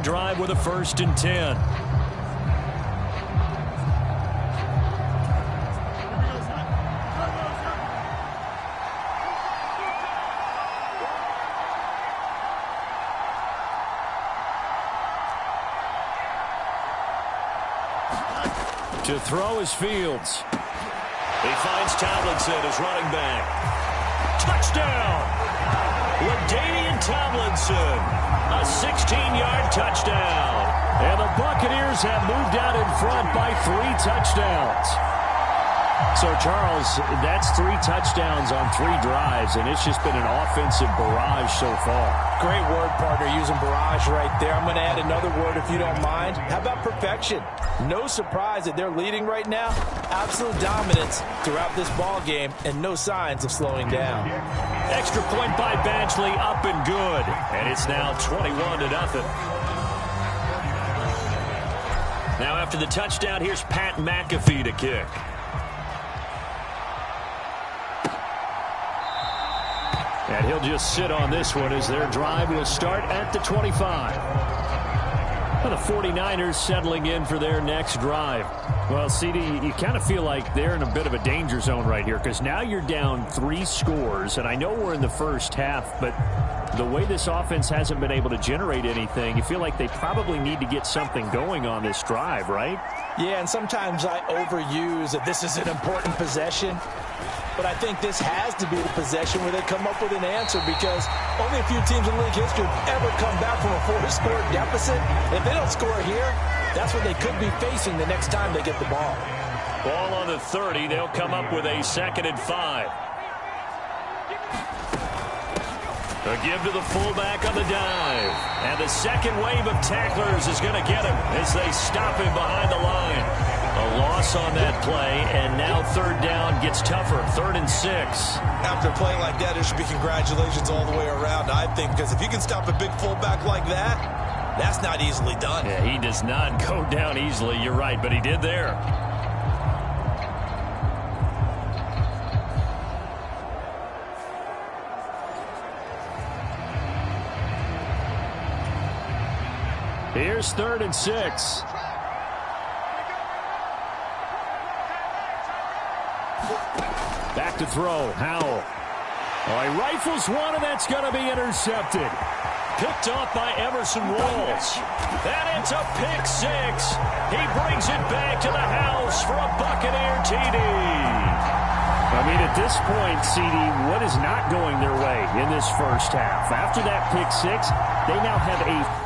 drive with a 1st and 10. To throw is Fields. He finds Tomlinson as running back. Touchdown! LaDainian Tomlinson. A 16-yard touchdown. And the Buccaneers have moved out in front by 3 touchdowns. So, Charles, that's 3 touchdowns on 3 drives, and it's just been an offensive barrage so far. Great word, partner, using barrage right there. I'm going to add another word if you don't mind. How about perfection? No surprise that they're leading right now. Absolute dominance throughout this ball game and no signs of slowing down. Extra point by Badgley, up and good. And it's now 21-0. Now after the touchdown, here's Pat McAfee to kick. And he'll just sit on this one as their drive will start at the 25. Well, the 49ers settling in for their next drive. Well, CD, you kind of feel like they're in a bit of a danger zone right here because now you're down 3 scores, and I know we're in the first half, but the way this offense hasn't been able to generate anything, you feel like they probably need to get something going on this drive, right? Yeah, and sometimes I overuse that this is an important possession. But I think this has to be the possession where they come up with an answer because only a few teams in league history have ever come back from a 4-score deficit. If they don't score here, that's what they could be facing the next time they get the ball. Ball on the 30. They'll come up with a 2nd and 5. A give to the fullback on the dive. And the second wave of tacklers is going to get him as they stop him behind the line. A loss on that play, and now 3rd down gets tougher. 3rd and 6. After playing like that, there should be congratulations all the way around, I think, because if you can stop a big fullback like that, that's not easily done. Yeah, he does not go down easily. You're right, but he did there. Here's 3rd and 6. Back to throw. Howell. Oh, he rifles one, and that's going to be intercepted. Picked off by Emerson Walls. That ends up pick 6. He brings it back to the house for a Buccaneer TD. I mean, at this point, CD, what is not going their way in this first half? After that pick 6, they now have a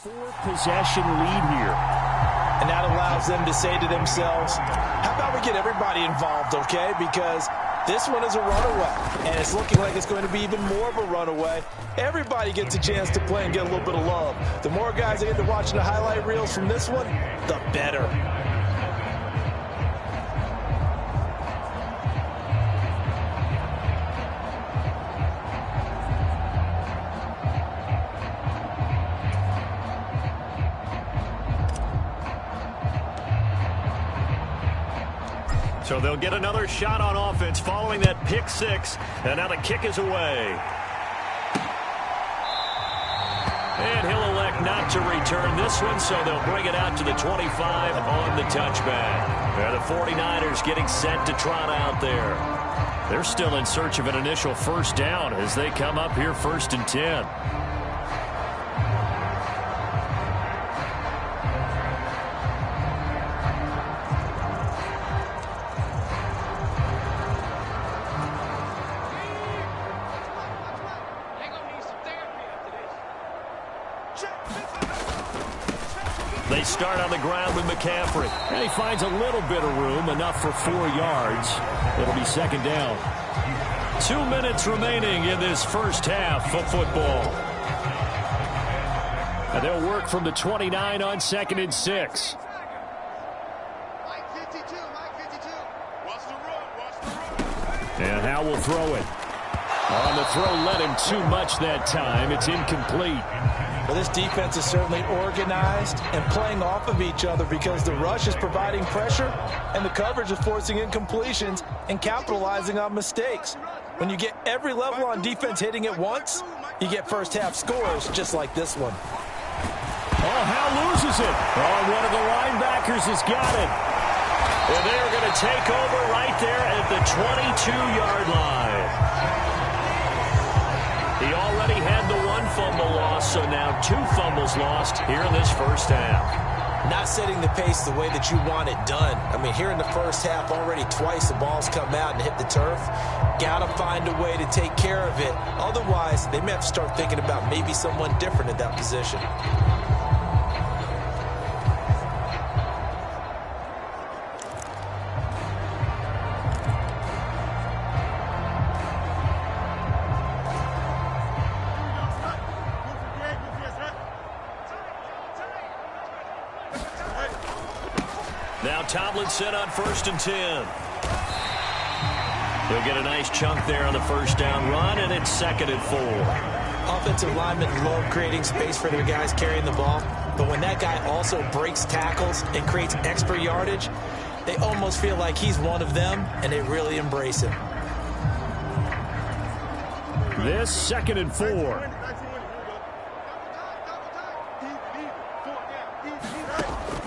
4-possession lead here. And that allows them to say to themselves, how about we get everybody involved, okay? Because this one is a runaway, and it's looking like it's going to be even more of a runaway. Everybody gets a chance to play and get a little bit of love. The more guys that get to watching the highlight reels from this one, the better. So they'll get another shot on offense following that pick six. And now the kick is away. And he'll elect not to return this one, so they'll bring it out to the 25 on the touchback. And the 49ers getting set to trot out there. They're still in search of an initial first down as they come up here 1st and 10. They start on the ground with McCaffrey. And he finds a little bit of room, enough for 4 yards. It'll be 2nd down. 2 minutes remaining in this first half of football. And they'll work from the 29 on 2nd and 6. And Howe will throw it. On the throw, led him too much that time. It's incomplete. Well, this defense is certainly organized and playing off of each other because the rush is providing pressure and the coverage is forcing incompletions and capitalizing on mistakes. When you get every level on defense hitting at once, you get first half scores just like this one. Oh, Howe loses it. Oh, one of the linebackers has got it. And they are going to take over right there at the 22-yard line. He already had the 1 fumble loss, so now 2 fumbles lost here in this first half. Not setting the pace the way that you want it done. I mean, here in the first half, already twice the ball's come out and hit the turf. Got to find a way to take care of it. Otherwise, they may have to start thinking about maybe someone different at that position. Now Tomlinson on 1st and 10. They'll get a nice chunk there on the first down run, and it's 2nd and 4. Offensive linemen love creating space for their guys carrying the ball, but when that guy also breaks tackles and creates extra yardage, they almost feel like he's one of them, and they really embrace him. This 2nd and 4.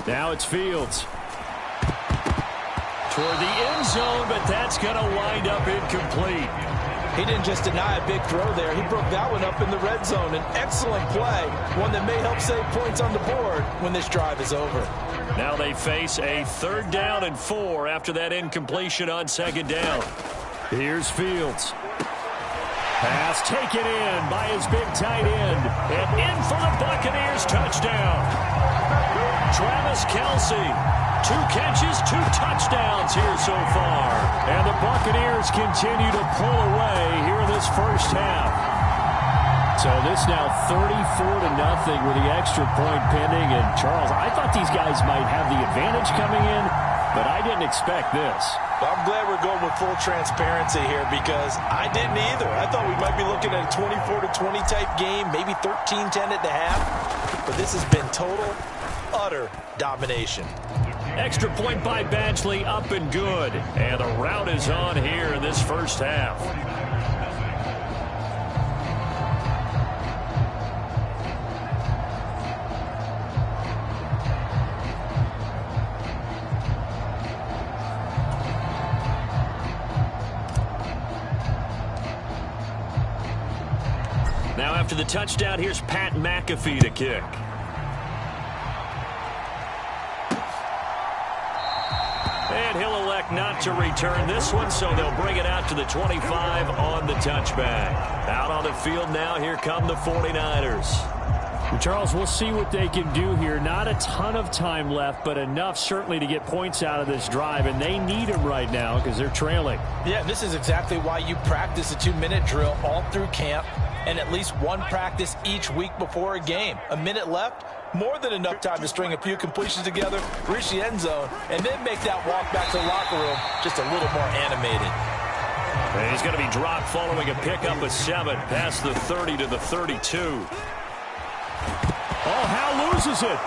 Now it's Fields. Toward the end zone, but that's going to wind up incomplete. He didn't just deny a big throw there. He broke that one up in the red zone. An excellent play, one that may help save points on the board when this drive is over. Now they face a 3rd down and 4 after that incompletion on 2nd down. Here's Fields. Pass taken in by his big tight end. And in for the Buccaneers touchdown. Travis Kelce. 2 catches, 2 touchdowns here so far. And the Buccaneers continue to pull away here in this first half. So this now 34-0 with the extra point pending. And Charles, I thought these guys might have the advantage coming in, but I didn't expect this. Well, I'm glad we're going with full transparency here because I didn't either. I thought we might be looking at a 24-20 type game, maybe 13-10 at the half. But this has been total, utter domination. Extra point by Badgley, up and good. And the rout is on here in this first half. Now after the touchdown, here's Pat McAfee to kick. And he'll elect not to return this one, so they'll bring it out to the 25 on the touchback. Out on the field now, here come the 49ers. Charles, we'll see what they can do here. Not a ton of time left, but enough certainly to get points out of this drive, and they need them right now because they're trailing. Yeah, this is exactly why you practice a 2-minute drill all through camp and at least one practice each week before a game. A minute left, more than enough time to string a few completions together, reach the end zone, and then make that walk back to the locker room just a little more animated. And he's going to be dropped following a pickup of 7 past the 30 to the 32. Oh, Howe loses it.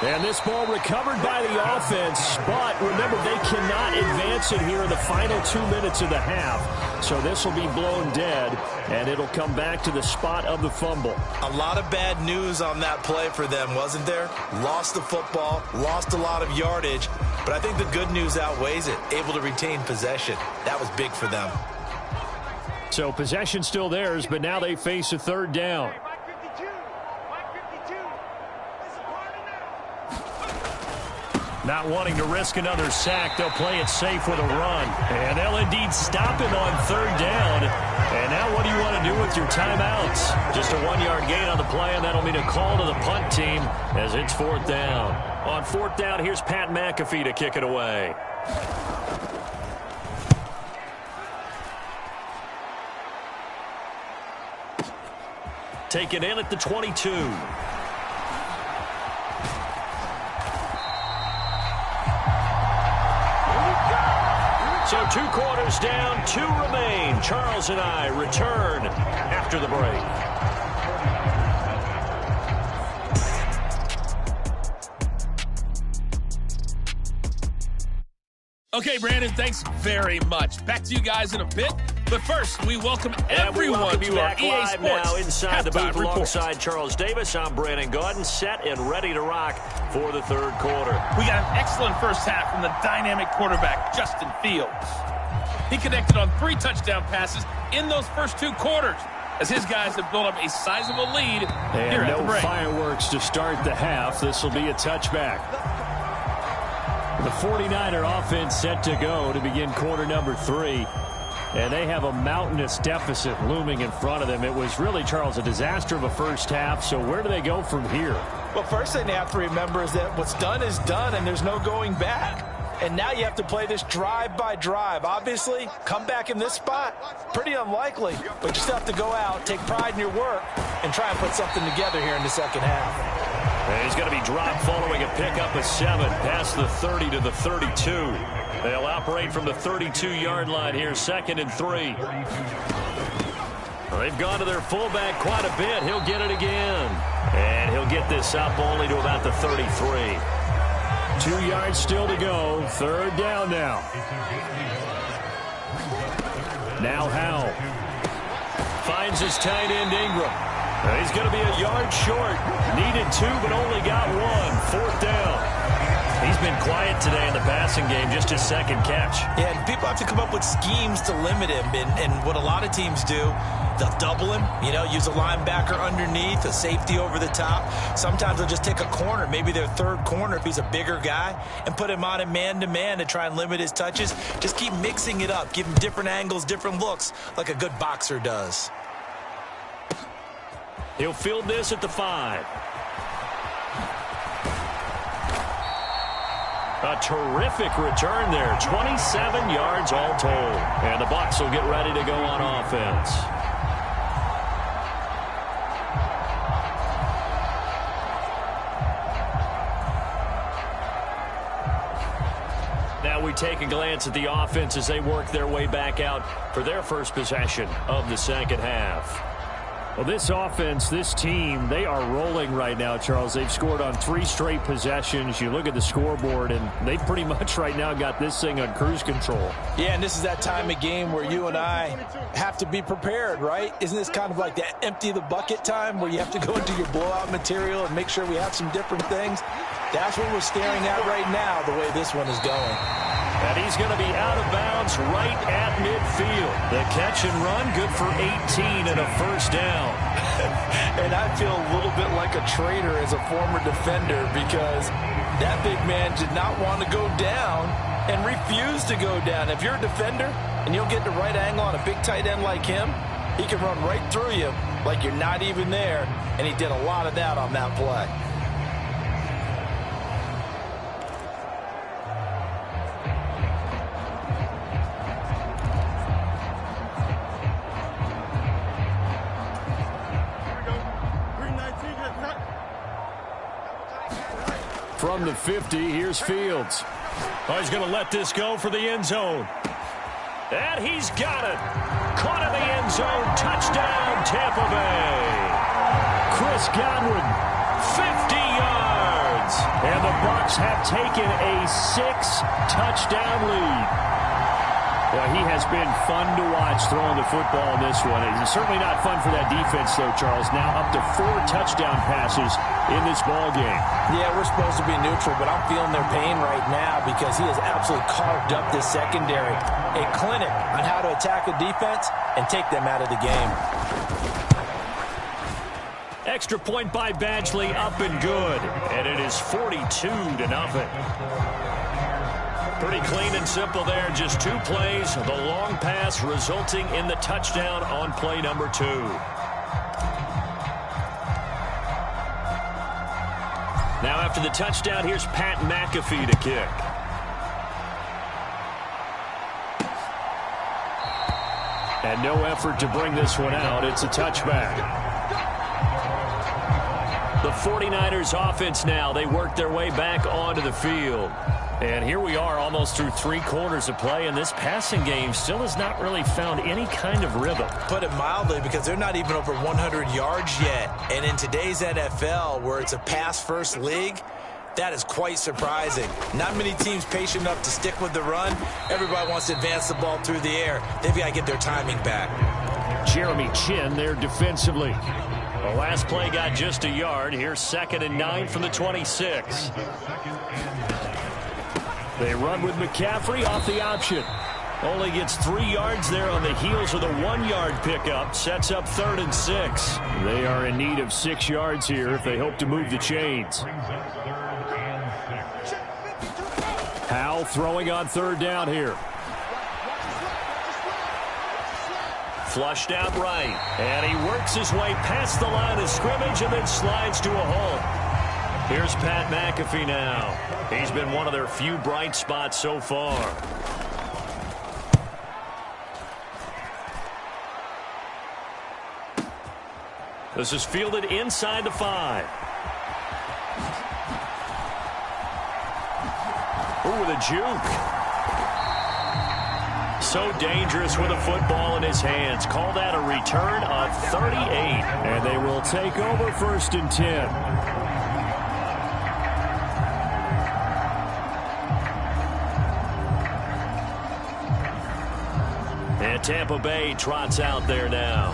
And this ball recovered by the offense. But remember, they cannot advance it here in the final 2 minutes of the half. So this will be blown dead, and it'll come back to the spot of the fumble. A lot of bad news on that play for them, wasn't there? Lost the football, lost a lot of yardage. But I think the good news outweighs it. Able to retain possession. That was big for them. So possession still theirs, but now they face a third down. Not wanting to risk another sack, they'll play it safe with a run. And they'll indeed stop him on third down. And now what do you want to do with your timeouts? Just a 1-yard gain on the play, and that'll mean a call to the punt team as it's 4th down. On 4th down, here's Pat McAfee to kick it away. Taken in at the 22. So 2 quarters down, 2 remain. Charles and I return after the break. Okay, Brandon, thanks very much. Back to you guys in a bit. But first, we welcome everyone to our EA Sports now inside the booth report. alongside Charles Davis. I'm Brandon Gaudin, set and ready to rock for the third quarter. We got an excellent first half from the dynamic quarterback, Justin Fields. He connected on 3 touchdown passes in those first 2 quarters as his guys have built up a sizable lead here at the break. No fireworks to start the half. This will be a touchback. The 49er offense set to go to begin quarter number 3. And they have a mountainous deficit looming in front of them. It was really, Charles, a disaster of a first half. So where do they go from here? Well, first thing they have to remember is that what's done is done, and there's no going back. And now you have to play this drive by drive. Obviously, come back in this spot, pretty unlikely. But you still have to go out, take pride in your work, and try and put something together here in the second half. And he's going to be dropped following a pickup of 7 past the 30 to the 32. They'll operate from the 32-yard line here, 2nd and 3. They've gone to their fullback quite a bit. He'll get it again. And he'll get this up only to about the 33. 2 yards still to go. Third down now. Now Howe finds his tight end Ingram. He's going to be a yard short. Needed 2, but only got 1. 4th down. He's been quiet today in the passing game, just his 2nd catch. Yeah, and people have to come up with schemes to limit him. And what a lot of teams do, they'll double him, use a linebacker underneath, a safety over the top. Sometimes they'll just take a corner, maybe their 3rd corner if he's a bigger guy, and put him on a man-to-man to try and limit his touches. Just keep mixing it up, give him different angles, different looks, like a good boxer does. He'll field this at the 5. A terrific return there. 27 yards all told. And the Bucs will get ready to go on offense. Now we take a glance at the offense as they work their way back out for their first possession of the second half. Well, this offense, this team, they are rolling right now, Charles. They've scored on 3 straight possessions. You look at the scoreboard, and they pretty much right now got this thing on cruise control. Yeah, and this is that time of game where you and I have to be prepared, right? Isn't this kind of like that empty the bucket time where you have to go into your blowout material and make sure we have some different things? That's what we're staring at right now, the way this one is going. And he's going to be out of bounds right at midfield. The catch and run, good for 18 and a first down. And I feel a little bit like a traitor as a former defender because that big man did not want to go down and refused to go down. If you're a defender and you'll get the right angle on a big tight end like him, He can run right through you like you're not even there, and he did a lot of that on that play. From the 50, here's Fields. Oh, he's going to let this go for the end zone. And he's got it. Caught in the end zone. Touchdown, Tampa Bay. Chris Godwin, 50 yards. And the Bucs have taken a 6-touchdown lead. Well, he has been fun to watch throwing the football in this one. It's certainly not fun for that defense, though, Charles. Now up to 4 touchdown passes in this ball game. Yeah, we're supposed to be neutral, but I'm feeling their pain right now because he has absolutely carved up this secondary. A clinic on how to attack a defense and take them out of the game. Extra point by Badgley, up and good. And it is 42-0. Pretty clean and simple there. Just 2 plays. The long pass resulting in the touchdown on play number 2. Now after the touchdown, here's Pat McAfee to kick. And no effort to bring this one out. It's a touchback. The 49ers offense now. They work their way back onto the field. And here we are almost through 3 quarters of play, and this passing game still has not really found any kind of rhythm. Put it mildly, because they're not even over 100 yards yet. And in today's NFL, where it's a pass-first league, that is quite surprising. Not many teams patient enough to stick with the run. Everybody wants to advance the ball through the air. They've got to get their timing back. Jeremy Chin there defensively. The last play got just a yard. Here's 2nd and 9 from the 26. They run with McCaffrey off the option. Only gets 3 yards there on the heels of the 1-yard pickup. Sets up 3rd and 6. They are in need of 6 yards here if they hope to move the chains. Howell throwing on 3rd down here. Flushed out right. And he works his way past the line of scrimmage and then slides to a halt. Here's Pat McAfee now. He's been one of their few bright spots so far. This is fielded inside the 5. Ooh, with a juke. So dangerous with a football in his hands. Call that a return of 38. And they will take over 1st and 10. Tampa Bay trots out there now.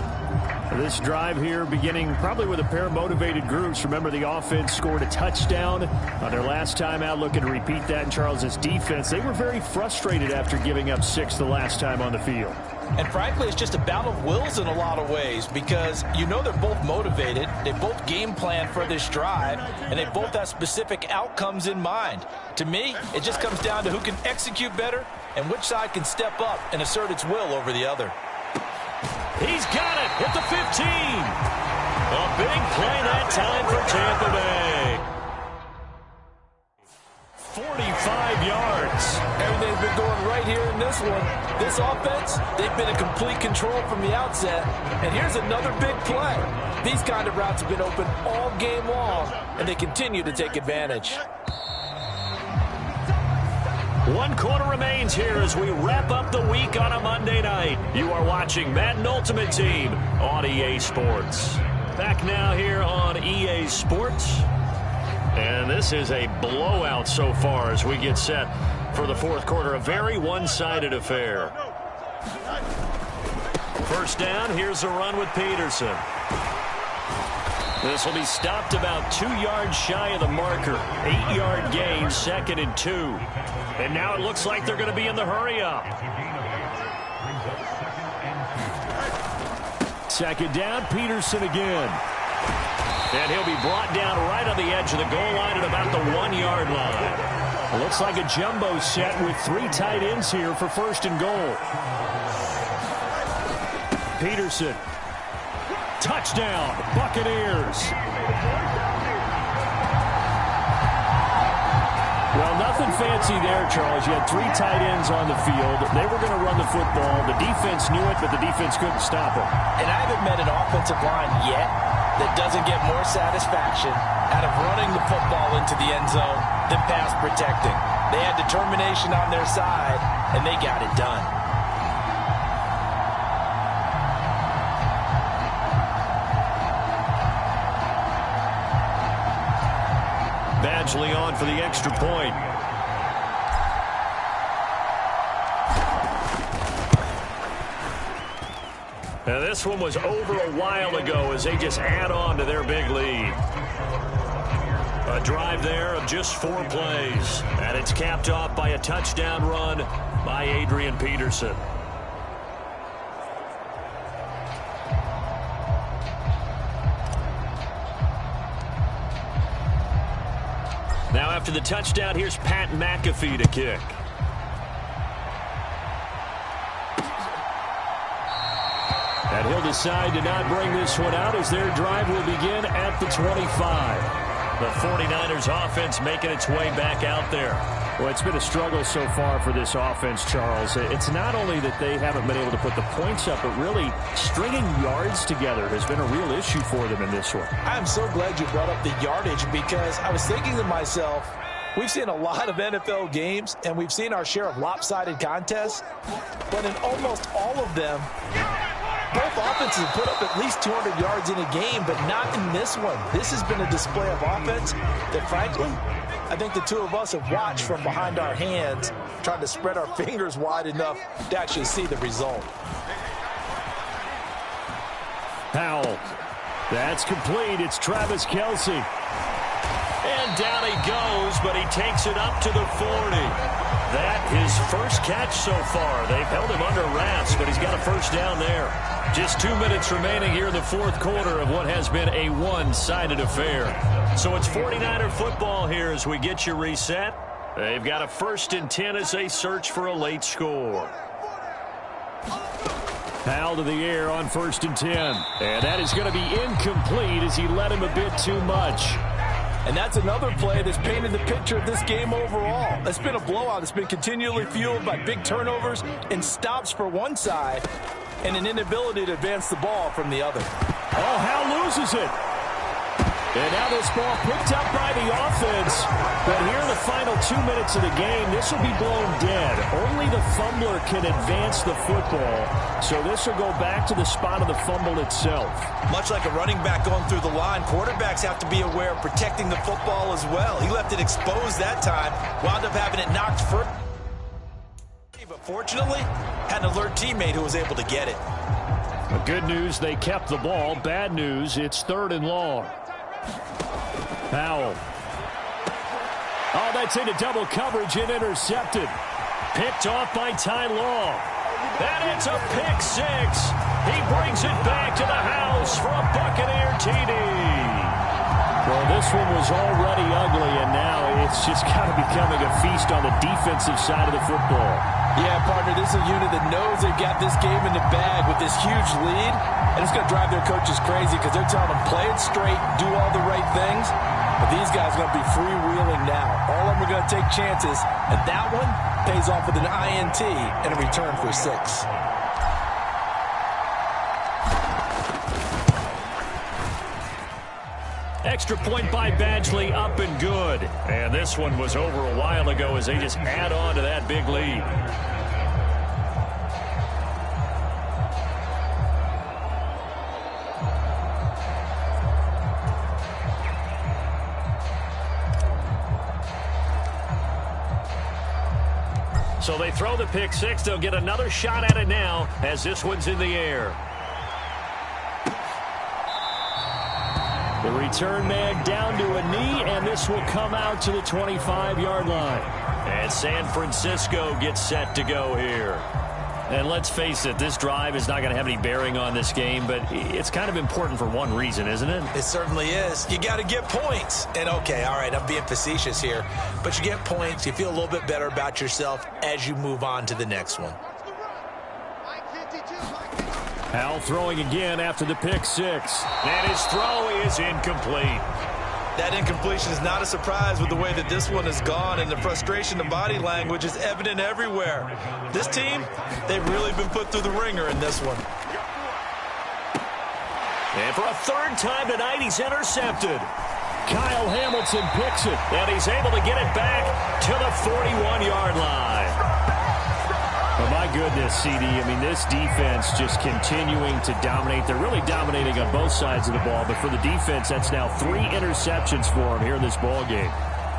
This drive here beginning probably with a pair of motivated groups. Remember, the offense scored a touchdown on their last time out. Looking to repeat that in Charles's defense. They were very frustrated after giving up 6 the last time on the field. And frankly, it's just a battle of wills in a lot of ways because you know they're both motivated. They both game plan for this drive, and they both have specific outcomes in mind. To me, it just comes down to who can execute better and which side can step up and assert its will over the other. He's got it at the 15. A big play that time for Tampa Bay. 45 yards. Everything's been going right here in this one. This offense, they've been in complete control from the outset. And here's another big play. These kind of routes have been open all game long, and they continue to take advantage. 1 quarter remains here as we wrap up the week on a Monday night. You are watching Madden Ultimate Team on EA Sports. Back now here on EA Sports. And this is a blowout so far as we get set for the 4th quarter. A very one-sided affair. 1st down, here's a run with Peterson. This will be stopped about 2 yards shy of the marker. 8-yard gain, 2nd and 2. And now it looks like they're going to be in the hurry-up. 2nd down, Peterson again. And he'll be brought down right on the edge of the goal line at about the 1-yard line. It looks like a jumbo set with 3 tight ends here for 1st and goal. Peterson Touchdown, Buccaneers. Well, nothing fancy there, Charles. You had 3 tight ends on the field. They were going to run the football. The defense knew it, but the defense couldn't stop it. And I haven't met an offensive line yet that doesn't get more satisfaction out of running the football into the end zone than pass protecting. They had determination on their side, and they got it done. Badgley on for the extra point. Now this one was over a while ago as they just add on to their big lead. A drive there of just 4 plays. And it's capped off by a touchdown run by Adrian Peterson. Now after the touchdown, here's Pat McAfee to kick. And he'll decide to not bring this one out as their drive will begin at the 25. The 49ers offense making its way back out there. Well, it's been a struggle so far for this offense, Charles. It's not only that they haven't been able to put the points up, but really stringing yards together has been a real issue for them in this one. I'm so glad you brought up the yardage because I was thinking to myself, we've seen a lot of NFL games, and we've seen our share of lopsided contests, but in almost all of them, both offenses have put up at least 200 yards in a game, but not in this one. This has been a display of offense that, frankly, I think the two of us have watched from behind our hands, trying to spread our fingers wide enough to actually see the result. Powell. That's complete. It's Travis Kelce. And down he goes, but he takes it up to the 40. That his first catch so far. They've held him under wraps, but he's got a first down there. Just 2 minutes remaining here in the fourth quarter of what has been a one-sided affair. So it's 49er football here as we get you reset. They've got a 1st and 10 as they search for a late score. Powell to the air on 1st and 10. And that is going to be incomplete as he led him a bit too much. And that's another play that's painted the picture of this game overall. It's been a blowout. It's been continually fueled by big turnovers and stops for one side and an inability to advance the ball from the other. Oh, Howe loses it. And now this ball picked up by the offense. But here in the final 2 minutes of the game, this will be blown dead. Only the fumbler can advance the football. So this will go back to the spot of the fumble itself. Much like a running back going through the line, quarterbacks have to be aware of protecting the football as well. He left it exposed that time, wound up having it knocked free. But fortunately, had an alert teammate who was able to get it. Good news, they kept the ball. Bad news, it's 3rd and long. Powell. Oh, that's into double coverage and intercepted. Picked off by Ty Law. And it's a pick 6. He brings it back to the house for a Buccaneer TD. Well, this one was already ugly, and now it's just kind of becoming a feast on the defensive side of the football. Yeah, partner, this is a unit that knows they've got this game in the bag with this huge lead, and it's going to drive their coaches crazy because they're telling them play it straight, do all the right things, but these guys are going to be freewheeling now. All of them are going to take chances, and that one pays off with an INT and a return for 6. Extra point by Badgley, up and good. And this one was over a while ago as they just add on to that big lead. So they throw the pick 6. They'll get another shot at it now as this one's in the air. The return man down to a knee, and this will come out to the 25-yard line. And San Francisco gets set to go here. And let's face it, this drive is not going to have any bearing on this game, but it's kind of important for one reason, isn't it? It certainly is. You got to get points. And, okay, all right, I'm being facetious here, but you get points, you feel a little bit better about yourself as you move on to the next one. Howell throwing again after the pick six. And his throw is incomplete. That incompletion is not a surprise with the way that this one has gone, and the frustration of body language is evident everywhere. This team, they've really been put through the ringer in this one. And for a third time tonight, he's intercepted. Kyle Hamilton picks it, and he's able to get it back to the 41-yard line. Oh, my goodness, CD. I mean, this defense just continuing to dominate. They're really dominating on both sides of the ball, but for the defense, that's now 3 interceptions for them here in this ball game.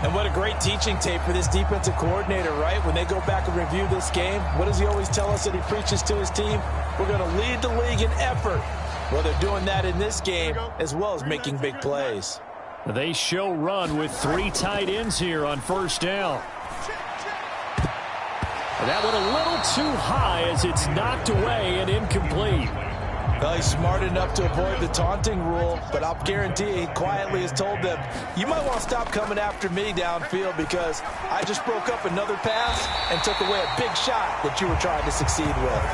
And what a great teaching tape for this defensive coordinator, right? When they go back and review this game, what does he always tell us that he preaches to his team? We're going to lead the league in effort. Well, they're doing that in this game as well as making big plays. They show run with 3 tight ends here on first down. That one a little too high as it's knocked away and incomplete. Well, he's smart enough to avoid the taunting rule, but I'll guarantee he quietly has told them, you might want to stop coming after me downfield because I just broke up another pass and took away a big shot that you were trying to succeed with.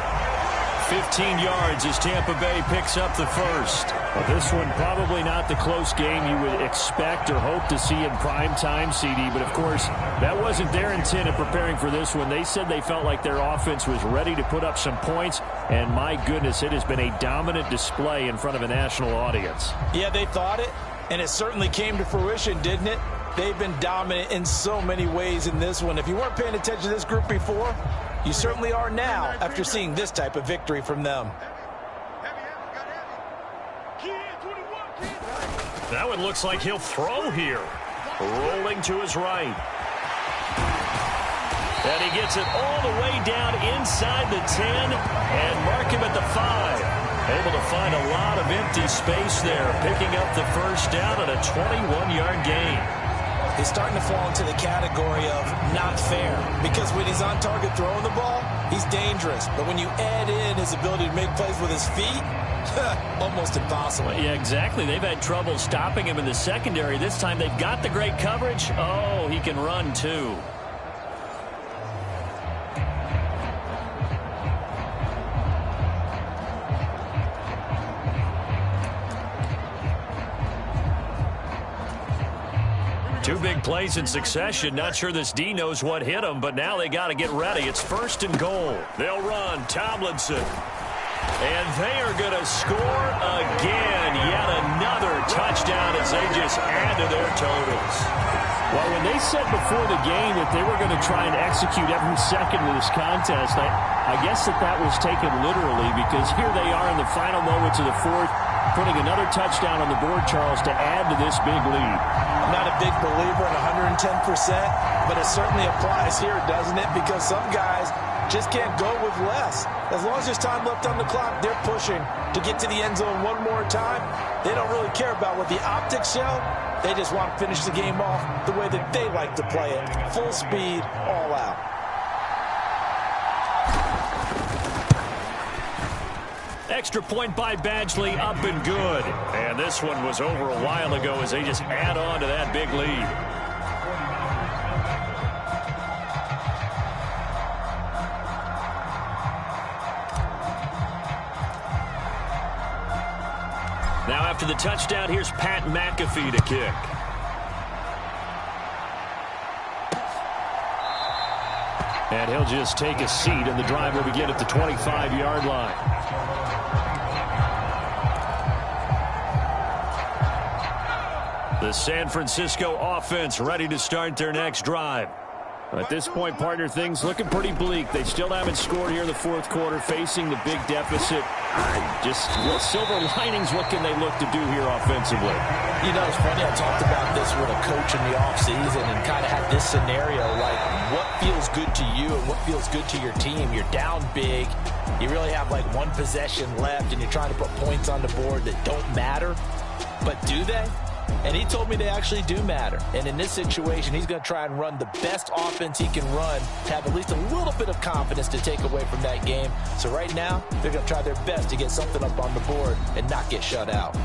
15 yards as Tampa Bay picks up the first. Well, this one probably not the close game you would expect or hope to see in prime time, CD. But, of course, that wasn't their intent in preparing for this one. They said they felt like their offense was ready to put up some points. And, my goodness, it has been a dominant display in front of a national audience. Yeah, they thought it, and it certainly came to fruition, didn't it? They've been dominant in so many ways in this one. If you weren't paying attention to this group before, you certainly are now after seeing this type of victory from them. That one looks like he'll throw here. Rolling to his right. And he gets it all the way down inside the 10 and mark him at the 5. Able to find a lot of empty space there, picking up the first down at a 21-yard gain. He's starting to fall into the category of not fair because when he's on target throwing the ball, he's dangerous. But when you add in his ability to make plays with his feet, almost impossible. Yeah, exactly. They've had trouble stopping him in the secondary. This time they've got the great coverage. Oh, he can run too. Two big plays in succession. Not sure this D knows what hit him, but now they got to get ready. It's 1st and goal. They'll run. Tomlinson. And they are going to score again. Yet another touchdown as they just add to their totals. Well, when they said before the game that they were going to try and execute every second of this contest, I guess that was taken literally because here they are in the final moments of the 4th, putting another touchdown on the board, Charles, to add to this big lead. I'm not a big believer in 110%, but it certainly applies here, doesn't it? Because some guys just can't go with less. As long as there's time left on the clock, they're pushing to get to the end zone one more time. They don't really care about what the optics show. They just want to finish the game off the way that they like to play it. Full speed, all out. Extra point by Badgley, up and good. And this one was over a while ago as they just add on to that big lead. Now after the touchdown, here's Pat McAfee to kick. And he'll just take a seat, and the drive will begin at the 25-yard line. The San Francisco offense ready to start their next drive. At this point, partner, things looking pretty bleak. They still haven't scored here in the 4th quarter, facing the big deficit. Just silver linings, what can they look to do here offensively? You know, it's funny, I talked about this with a coach in the offseason and kind of had this scenario, like what feels good to you and what feels good to your team. You're down big. You really have like one possession left, and you're trying to put points on the board that don't matter. But do they? And he told me they actually do matter. And in this situation, he's going to try and run the best offense he can run to have at least a little bit of confidence to take away from that game. So right now, they're going to try their best to get something up on the board and not get shut out.